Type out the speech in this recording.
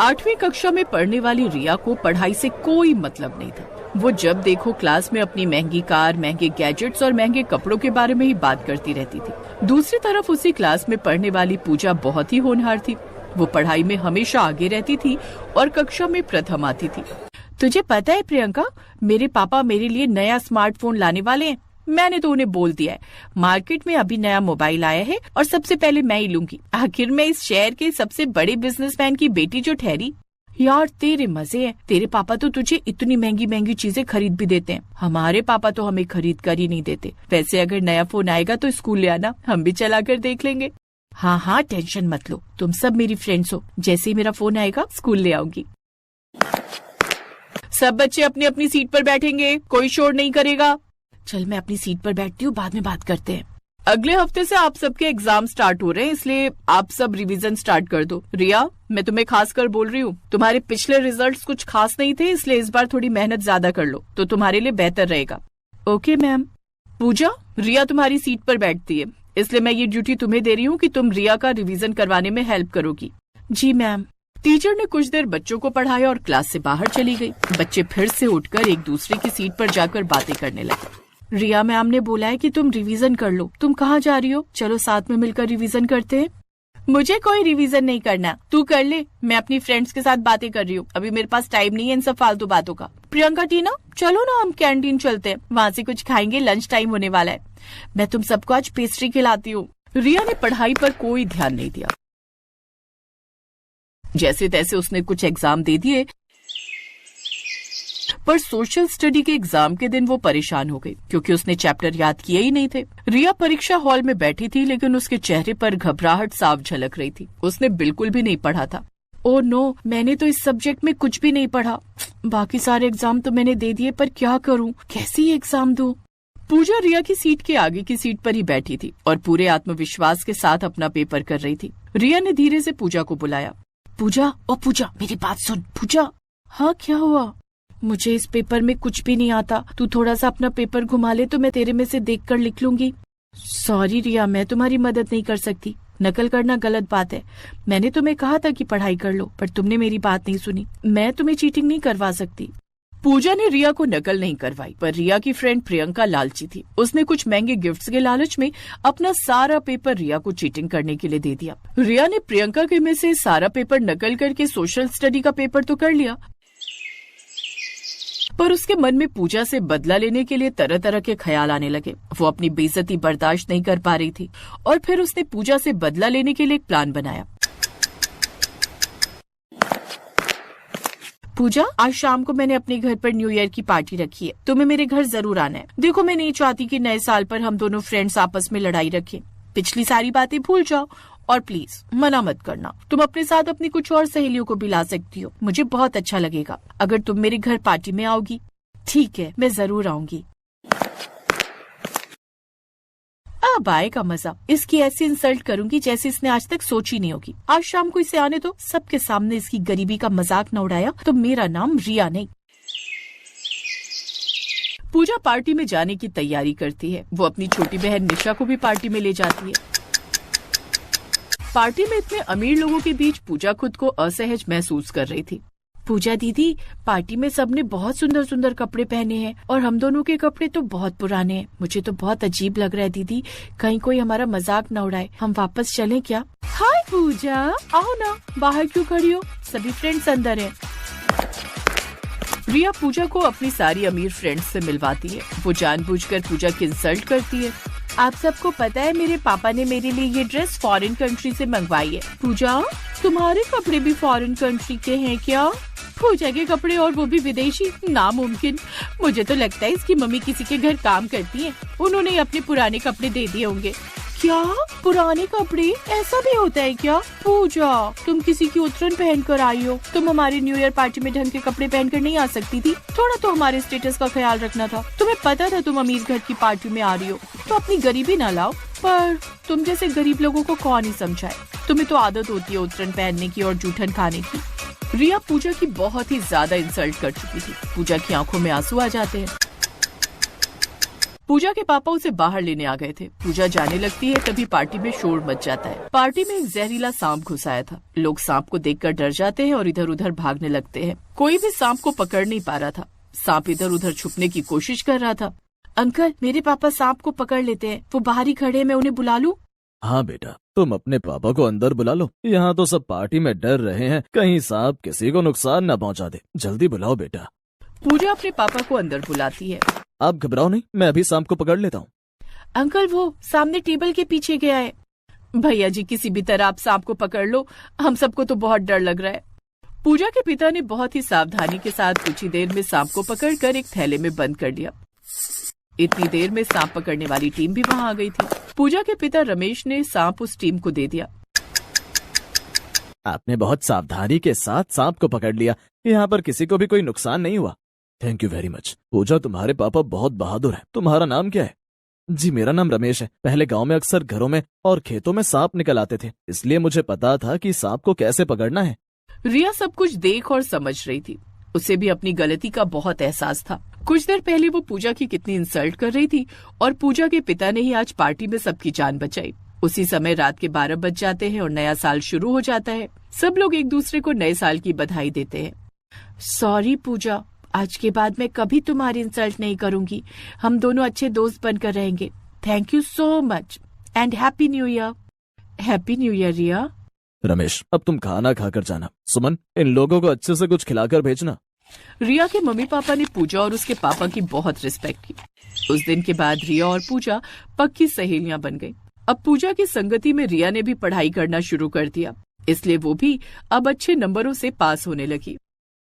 8वीं कक्षा में पढ़ने वाली रिया को पढ़ाई से कोई मतलब नहीं था। वो जब देखो क्लास में अपनी महंगी कार, महंगे गैजेट्स और महंगे कपड़ों के बारे में ही बात करती रहती थी। दूसरी तरफ उसी क्लास में पढ़ने वाली पूजा बहुत ही होनहार थी। वो पढ़ाई में हमेशा आगे रहती थी और कक्षा में प्रथम आती थी। तुझे पता है प्रियंका, मेरे पापा मेरे लिए नया स्मार्टफोन लाने वाले हैं। मैंने तो उन्हें बोल दिया है, मार्केट में अभी नया मोबाइल आया है और सबसे पहले मैं ही लूंगी। आखिर मैं इस शहर के सबसे बड़े बिजनेसमैन की बेटी जो ठहरी। यार तेरे मजे हैं, तेरे पापा तो तुझे इतनी महंगी महंगी चीजें खरीद भी देते हैं। हमारे पापा तो हमें खरीद कर ही नहीं देते। वैसे अगर नया फोन आएगा तो स्कूल ले आना, हम भी चला कर देख लेंगे। हाँ हाँ टेंशन मत लो, तुम सब मेरी फ्रेंड्स हो। जैसे ही मेरा फोन आएगा स्कूल ले आऊंगी। सब बच्चे अपनी अपनी सीट पर बैठेंगे, कोई शोर नहीं करेगा। चल मैं अपनी सीट पर बैठती हूँ, बाद में बात करते हैं। अगले हफ्ते से आप सबके एग्जाम स्टार्ट हो रहे हैं, इसलिए आप सब रिवीजन स्टार्ट कर दो। रिया, मैं तुम्हें खास कर बोल रही हूँ, तुम्हारे पिछले रिजल्ट्स कुछ खास नहीं थे, इसलिए इस बार थोड़ी मेहनत ज्यादा कर लो तो तुम्हारे लिए बेहतर रहेगा। Okay ma'am. पूजा, रिया तुम्हारी सीट पर बैठती है, इसलिए मैं ये ड्यूटी तुम्हें दे रही हूँ कि तुम रिया का रिवीजन करवाने में हेल्प करोगी। जी मैम। टीचर ने कुछ देर बच्चों को पढ़ाया और क्लास से बाहर चली गई। बच्चे फिर से उठकर एक दूसरे की सीट पर जाकर बातें करने लगे। रिया मैम ने बोला है कि तुम रिवीजन कर लो। तुम कहाँ जा रही हो? चलो साथ में मिलकर रिवीजन करते हैं। मुझे कोई रिवीजन नहीं करना, तू कर ले। मैं अपनी फ्रेंड्स के साथ बातें कर रही हूँ, अभी मेरे पास टाइम नहीं है इन सब फालतू बातों का। प्रियंका, टीना, चलो ना हम कैंटीन चलते हैं, वहाँ से कुछ खाएंगे, लंच टाइम होने वाला है। मैं तुम सबको आज पेस्ट्री खिलाती हूँ। रिया ने पढ़ाई पर कोई ध्यान नहीं दिया। जैसे तैसे उसने कुछ एग्जाम दे दिए, पर सोशल स्टडी के एग्जाम के दिन वो परेशान हो गई क्योंकि उसने चैप्टर याद किए ही नहीं थे। रिया परीक्षा हॉल में बैठी थी, लेकिन उसके चेहरे पर घबराहट साफ झलक रही थी। उसने बिल्कुल भी नहीं पढ़ा था। ओह नो, मैंने तो इस सब्जेक्ट में कुछ भी नहीं पढ़ा। बाकी सारे एग्जाम तो मैंने दे दिए, पर क्या करूं, कैसे ही एग्जाम दूं? पूजा रिया की सीट के आगे की सीट पर ही बैठी थी और पूरे आत्मविश्वास के साथ अपना पेपर कर रही थी। रिया ने धीरे से पूजा को बुलाया। पूजा, ओ पूजा, मेरी बात सुन। पूजा। हाँ क्या हुआ? मुझे इस पेपर में कुछ भी नहीं आता, तू थोड़ा सा अपना पेपर घुमा ले तो मैं तेरे में से देखकर लिख लूंगी। सॉरी रिया, मैं तुम्हारी मदद नहीं कर सकती। नकल करना गलत बात है। मैंने तुम्हें कहा था कि पढ़ाई कर लो, पर तुमने मेरी बात नहीं सुनी। मैं तुम्हें चीटिंग नहीं करवा सकती। पूजा ने रिया को नकल नहीं करवाई, पर रिया की फ्रेंड प्रियंका लालची थी। उसने कुछ महंगे गिफ्ट्स के लालच में अपना सारा पेपर रिया को चीटिंग करने के लिए दे दिया। रिया ने प्रियंका के में से सारा पेपर नकल करके सोशल स्टडी का पेपर तो कर लिया, पर उसके मन में पूजा से बदला लेने के लिए तरह तरह के ख्याल आने लगे। वो अपनी बेइज्जती बर्दाश्त नहीं कर पा रही थी और फिर उसने पूजा से बदला लेने के लिए एक प्लान बनाया। पूजा, आज शाम को मैंने अपने घर पर न्यू ईयर की पार्टी रखी है, तुम्हें मेरे घर जरूर आना है। देखो, मैं नहीं चाहती कि नए साल पर हम दोनों फ्रेंड्स आपस में लड़ाई रखें। पिछली सारी बातें भूल जाओ और प्लीज मना मत करना। तुम अपने साथ अपनी कुछ और सहेलियों को भी ला सकती हो, मुझे बहुत अच्छा लगेगा अगर तुम मेरे घर पार्टी में आओगी। ठीक है, मैं जरूर आऊंगी। अब आएगा मजा। इसकी ऐसी इंसल्ट करूंगी जैसे इसने आज तक सोची नहीं होगी। आज शाम को इसे आने दो, सबके सामने इसकी गरीबी का मजाक न उड़ाया तो मेरा नाम रिया नहीं। पूजा पार्टी में जाने की तैयारी करती है। वो अपनी छोटी बहन निशा को भी पार्टी में ले जाती है। पार्टी में इतने अमीर लोगों के बीच पूजा खुद को असहज महसूस कर रही थी। पूजा दीदी, पार्टी में सबने बहुत सुंदर सुंदर कपड़े पहने हैं और हम दोनों के कपड़े तो बहुत पुराने हैं। मुझे तो बहुत अजीब लग रहा है दीदी, कहीं कोई हमारा मजाक न उड़ाए। हम वापस चलें क्या? हाय पूजा, आओ ना, बाहर क्यों खड़ी हो? सभी फ्रेंड्स अंदर हैं। रिया पूजा को अपनी सारी अमीर फ्रेंड्स से मिलवाती है। वो जानबूझकर पूजा की इंसल्ट करती है। आप सबको पता है मेरे पापा ने मेरे लिए ये ड्रेस फॉरेन कंट्री से मंगवाई है। पूजा, तुम्हारे कपड़े भी फॉरेन कंट्री के हैं क्या? पूजा के कपड़े और वो भी विदेशी? नामुमकिन। मुझे तो लगता है इसकी मम्मी किसी के घर काम करती है, उन्होंने अपने पुराने कपड़े दे दिए होंगे। क्या पुराने कपड़े? ऐसा भी होता है क्या? पूजा, तुम किसी की उतरन पहन कर आई हो, तुम हमारी न्यू ईयर पार्टी में ढंग के कपड़े पहनकर नहीं आ सकती थी? थोड़ा तो हमारे स्टेटस का ख्याल रखना था। तुम्हें पता था तुम अमीर घर की पार्टी में आ रही हो, तो अपनी गरीबी ना लाओ। पर तुम जैसे गरीब लोगों को कौन ही समझाए? तुम्हें तो आदत होती है उतरन पहनने की और जूठन खाने की। रिया पूजा की बहुत ही ज्यादा इंसल्ट कर चुकी थी। पूजा की आंखों में आंसू आ जाते हैं। पूजा के पापा उसे बाहर लेने आ गए थे। पूजा जाने लगती है, तभी पार्टी में शोर मच जाता है। पार्टी में एक जहरीला सांप घुस आया था। लोग सांप को देखकर डर जाते हैं और इधर उधर भागने लगते हैं। कोई भी सांप को पकड़ नहीं पा रहा था। सांप इधर उधर छुपने की कोशिश कर रहा था। अंकल, मेरे पापा सांप को पकड़ लेते हैं, वो बाहर ही खड़े हैं, मैं उन्हें बुला लूं? हाँ बेटा, तुम अपने पापा को अंदर बुला लो। यहाँ तो सब पार्टी में डर रहे हैं, कहीं सांप किसी को नुकसान न पहुँचा दे। जल्दी बुलाओ बेटा। पूजा अपने पापा को अंदर बुलाती है। आप घबराओ नहीं, मैं अभी सांप को पकड़ लेता हूँ। अंकल, वो सामने टेबल के पीछे गया है। भैया जी, किसी भी तरह आप सांप को पकड़ लो, हम सबको तो बहुत डर लग रहा है। पूजा के पिता ने बहुत ही सावधानी के साथ कुछ ही देर में सांप को पकड़कर एक थैले में बंद कर लिया। इतनी देर में सांप पकड़ने वाली टीम भी वहाँ आ गई थी। पूजा के पिता रमेश ने सांप उस टीम को दे दिया। आपने बहुत सावधानी के साथ सांप को पकड़ लिया, यहाँ पर किसी को भी कोई नुकसान नहीं हुआ। Thank you very much. Puja, तुम्हारे पापा बहुत बहादुर हैं। तुम्हारा नाम क्या है? जी, मेरा नाम रमेश है। पहले गांव में अक्सर घरों में और खेतों में सांप निकल आते थे, इसलिए मुझे पता था कि सांप को कैसे पकड़ना है। रिया सब कुछ देख और समझ रही थी। उसे भी अपनी गलती का बहुत एहसास था। कुछ देर पहले वो पूजा की कितनी इंसल्ट कर रही थी और पूजा के पिता ने ही आज पार्टी में सबकी जान बचाई। उसी समय रात के 12 बज जाते हैं और नया साल शुरू हो जाता है। सब लोग एक दूसरे को नए साल की बधाई देते हैं। सॉरी पूजा, आज के बाद मैं कभी तुम्हारी इंसल्ट नहीं करूंगी। हम दोनों अच्छे दोस्त बनकर रहेंगे। Thank you so much and happy new year. Happy new year Riya. Ramesh, अब तुम खाना खाकर जाना। सुमन, इन लोगों को अच्छे से कुछ खिलाकर भेजना। रिया के मम्मी पापा ने पूजा और उसके पापा की बहुत रिस्पेक्ट की। उस दिन के बाद रिया और पूजा पक्की सहेलियां बन गई। अब पूजा की संगति में रिया ने भी पढ़ाई करना शुरू कर दिया, इसलिए वो भी अब अच्छे नंबरों से पास होने लगी।